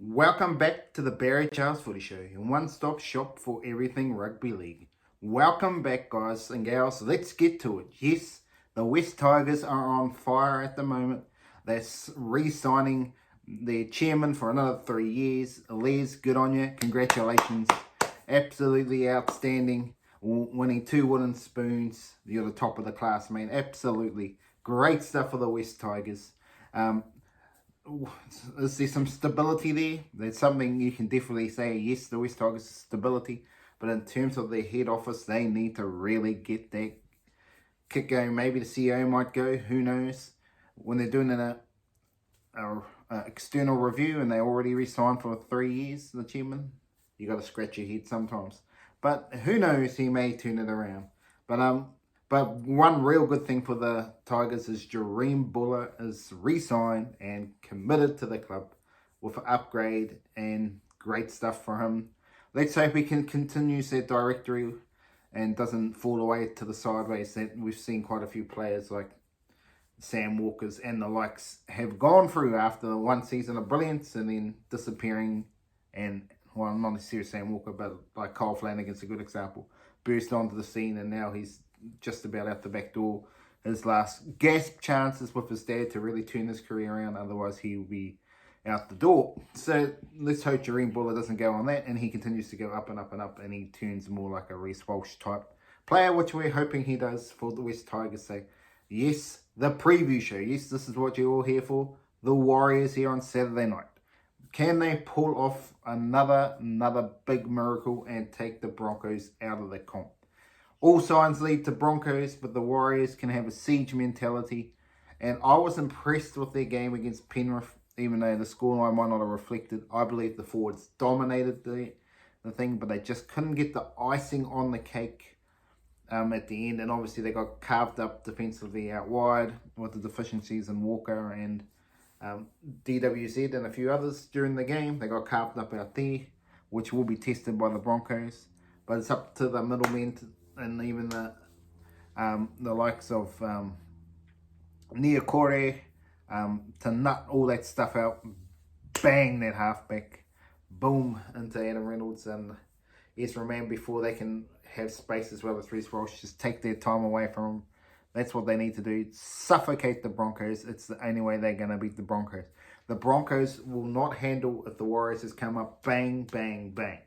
Welcome back to the Barry Charles Footy Show, your one-stop shop for everything rugby league. Welcome back, guys and gals. Let's get to it. Yes, the West Tigers are on fire at the moment. They're re-signing their chairman for another 3 years. Les, good on you. Congratulations. Absolutely outstanding. Winning 2 wooden spoons. You're the top of the class, man. Absolutely. Great stuff for the West Tigers. Is there some stability there? There's something you can definitely say, yes, the West Tigers stability, but in terms of their head office, they need to really get that kick going. Maybe the CEO might go, who knows? When they're doing an external review and they already re-signed for 3 years, the chairman, you got to scratch your head sometimes. But who knows, he may turn it around. But one real good thing for the Tigers is Jahream Bula is re-signed and committed to the club with an upgrade and great stuff for him. Let's hope he can continue that directory and doesn't fall away to the sideways that we've seen quite a few players like Sam Walkers and the likes have gone through after one season of brilliance and then disappearing. And, well, not necessarily Sam Walker, but like Kyle Flanagan's a good example. Burst onto the scene and now he's just about out the back door. His last gasp chances with his dad to really turn his career around, otherwise he'll be out the door. So let's hope Jahream Bula doesn't go on that and he continues to go up and up and up and he turns more like a Reece Walsh type player, which we're hoping he does for the West Tigers. So yes, the preview show. Yes, this is what you're all here for. The Warriors here on Saturday night. Can they pull off another big miracle and take the Broncos out of the comp? All signs lead to Broncos, but the Warriors can have a siege mentality. And I was impressed with their game against Penrith, even though the scoreline might not have reflected. I believe the forwards dominated the thing, but they just couldn't get the icing on the cake at the end. And obviously they got carved up defensively out wide with the deficiencies in Walker and DWZ and a few others during the game. They got carved up out there, which will be tested by the Broncos. But it's up to the middlemen and even the likes of Accor to nut all that stuff out, bang that halfback, boom, into Adam Reynolds and Ezra Mann before they can have space as well as Reece Walsh. Just take their time away from them. That's what they need to do. Suffocate the Broncos. It's the only way they're going to beat the Broncos. The Broncos will not handle if the Warriors has come up bang, bang, bang.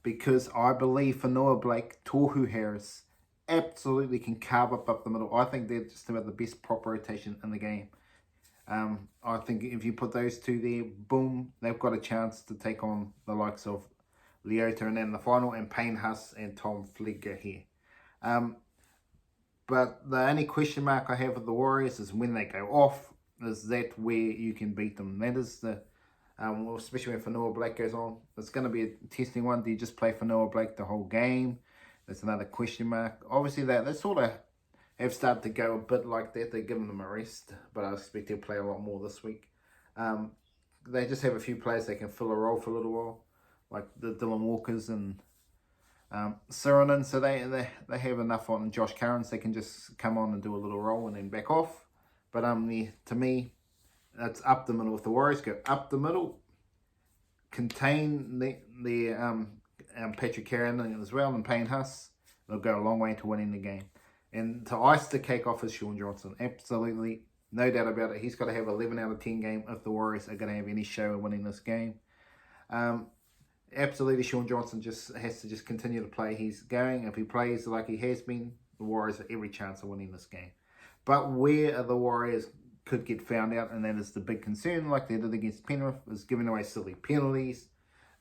Because I believe Fanua Blake, Tohu Harris absolutely can carve up the middle. I think they're just about the best prop rotation in the game. I think if you put those two there, boom, they've got a chance to take on the likes of Leota and then the final, and Payne Huss and Tom Flegler here. But the only question mark I have with the Warriors is when they go off. Is that where you can beat them? That is the... especially when Fanua Blake goes on. It's going to be a testing one. Do you just play Fanua Blake the whole game? That's another question mark. Obviously, they sort of have started to go a bit like that. They're giving them a rest, but I expect they'll play a lot more this week. They just have a few players that can fill a role for a little while, like the Dylan Walkers and Sirenen. So they have enough on Josh Currans. They can just come on and do a little role and then back off. But to me, it's up the middle. If the Warriors go up the middle, contain the Patrick Carrigan as well and Payne Huss, they'll go a long way to winning the game. And to ice the cake off is Shaun Johnson. Absolutely, no doubt about it. He's got to have 11 out of 10 game if the Warriors are going to have any show of winning this game. Absolutely, Shaun Johnson just has to just continue to play. He's going. If he plays like he has been, the Warriors have every chance of winning this game. But where are the Warriors could get found out, and that is the big concern, like they did against Penrith, is giving away silly penalties,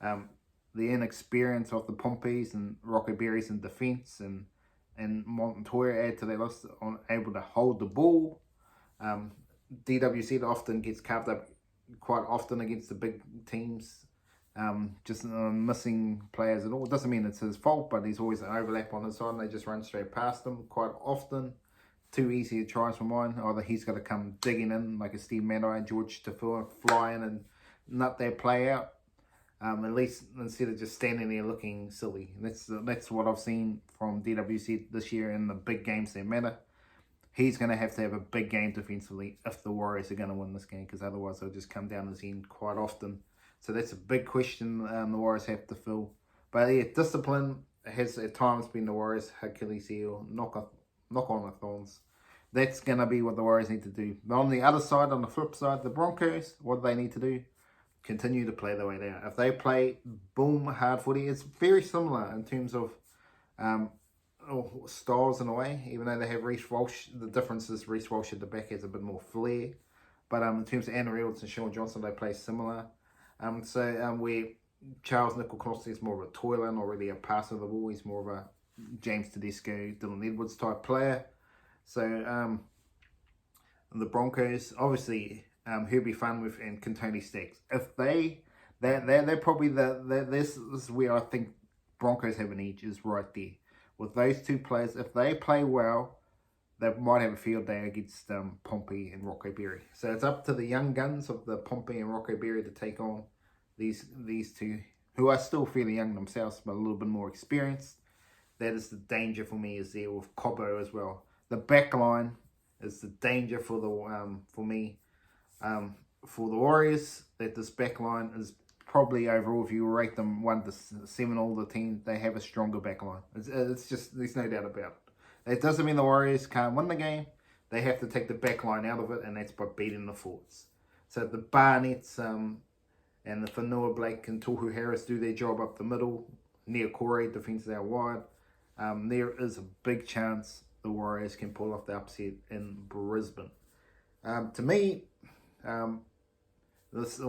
the inexperience of the Pompeys and Rockaberries in defence, and Montoya add to their list on able to hold the ball. DWZ often gets carved up quite often against the big teams, just missing players at all. It doesn't mean it's his fault, but there's always an overlap on his side, and they just run straight past him quite often. Too easy tries for mine. Either he's got to come digging in like a Steve Maddai, George Tafua, fly in and nut their play out. At least instead of just standing there looking silly. That's what I've seen from DWC this year in the big games that matter. he's going to have a big game defensively if the Warriors are going to win this game, because otherwise they'll just come down his end quite often. So that's a big question the Warriors have to fill. But yeah, discipline has at times been the Warriors' Achilles heel, knock on the thorns. That's going to be what the Warriors need to do. But on the other side, on the flip side, the Broncos, what do they need to do? Continue to play the way they are. If they play boom hard footy, it's very similar in terms of styles in a way. Even though they have Reece Walsh, the difference is Reece Walsh at the back has a bit more flair. But in terms of Reynolds and Shaun Johnson, they play similar. Where Charles Nicoll-Crossley is more of a toiler, not really a passer of the ball. He's more of a James Tedesco, Dylan Edwards type player. So the Broncos, obviously, Herbie Farnworth and Kintoni Staggs. If they're probably this is where I think Broncos have an edge, is right there with those two players. If they play well, they might have a field day against Pompey and Rocco Berry. So it's up to the young guns of the Pompey and Rocco Berry to take on these two, who are still fairly young themselves, but a little bit more experienced. That is the danger for me, is there with Cobbo as well. The back line is the danger for the for me. For the Warriors, that this back line is probably overall, if you rate them 1 to 7, all the teams, they have a stronger back line. It's just, there's no doubt about it. It doesn't mean the Warriors can't win the game. They have to take the back line out of it, and that's by beating the forwards. So the Barnetts and the Whanua Blake and Tohu Harris do their job up the middle. Nia Corey defends out wide. There is a big chance the Warriors can pull off the upset in Brisbane. To me, this is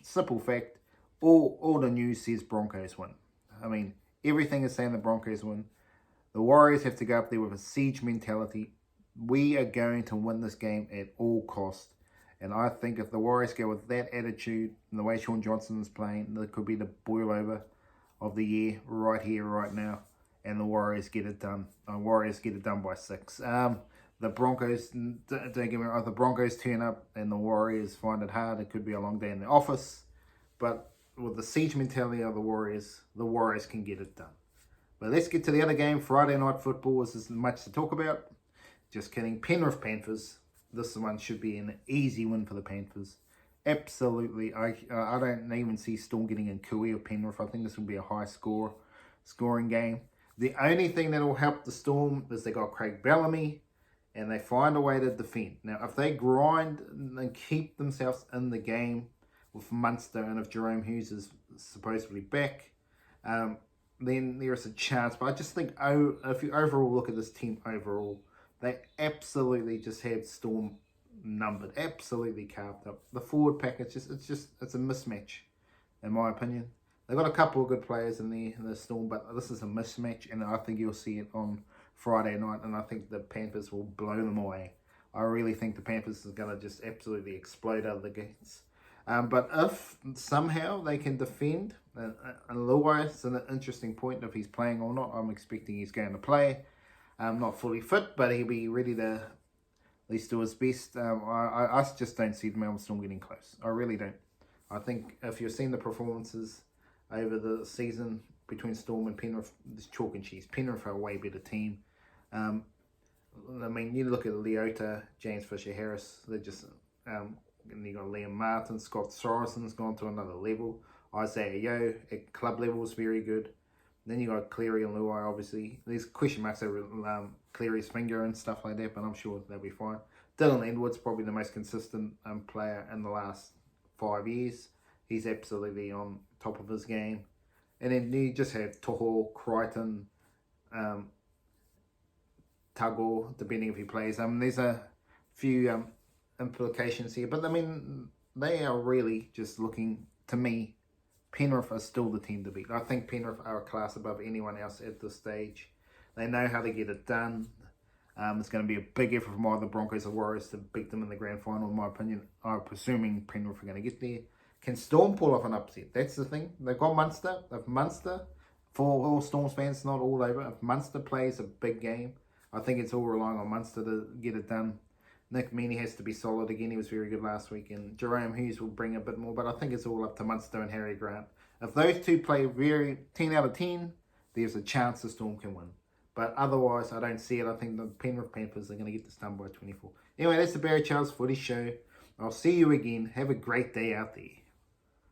simple fact. All the news says Broncos win. I mean, everything is saying the Broncos win. The Warriors have to go up there with a siege mentality. We are going to win this game at all costs. And I think if the Warriors go with that attitude and the way Shaun Johnson is playing, that could be the boil over of the year right here, right now. And the Warriors get it done. The Warriors get it done by 6. The Broncos, don't get me wrong, if the Broncos turn up and the Warriors find it hard, it could be a long day in the office. But with the siege mentality of the Warriors can get it done. But let's get to the other game. Friday night football is much to talk about. Just kidding. Penrith Panthers. This one should be an easy win for the Panthers. Absolutely. I don't even see Storm getting in Kui or Penrith. I think this will be a high scoring game. The only thing that will help the Storm is they got Craig Bellamy, and they find a way to defend. Now, if they grind and keep themselves in the game with Munster, and if Jahrome Hughes is supposedly back, then there is a chance. But I just think, if you overall look at this team overall, they absolutely just have Storm numbered, absolutely carved up. The forward pack, it's a mismatch, in my opinion. They've got a couple of good players in the Storm, but this is a mismatch, and I think you'll see it on Friday night, and I think the Panthers will blow them away. I really think the Panthers is going to just absolutely explode out of the gates. But if somehow they can defend, and Luai is an interesting point if he's playing or not. I'm expecting he's going to play. Not fully fit, but he'll be ready to at least do his best. I just don't see the Melbourne Storm getting close. I really don't. I think if you've seen the performances over the season between Storm and Penrith, it's chalk and cheese. Penrith are a way better team. I mean, you look at Leota, James Fisher-Harris, they're just... and you got Liam Martin, Scott Sorensen's gone to another level. Isaiah Yeo at club level is very good. Then you got Cleary and Luai, obviously. There's question marks over Cleary's finger and stuff like that, but I'm sure they'll be fine. Dylan Edwards, probably the most consistent player in the last 5 years. He's absolutely on top of his game. And then you just have Toho, Crichton, Tuggle, depending if he plays. There's a few implications here, but I mean, they are really just looking, to me, Penrith are still the team to beat. I think Penrith are a class above anyone else at this stage. They know how to get it done. It's going to be a big effort from either Broncos or Warriors to beat them in the grand final, in my opinion. I'm presuming Penrith are going to get there. Can Storm pull off an upset? That's the thing. They've got Munster. If Munster, for all Storms fans, not all over, if Munster plays a big game, I think it's all relying on Munster to get it done. Nick Meaney has to be solid again. He was very good last week. And Jahrome Hughes will bring a bit more. But I think it's all up to Munster and Harry Grant. If those two play very 10 out of 10, there's a chance the Storm can win. But otherwise, I don't see it. I think the Penrith Panthers are going to get this done by 24. Anyway, that's the Barry Charles Footy Show. I'll see you again. Have a great day out there.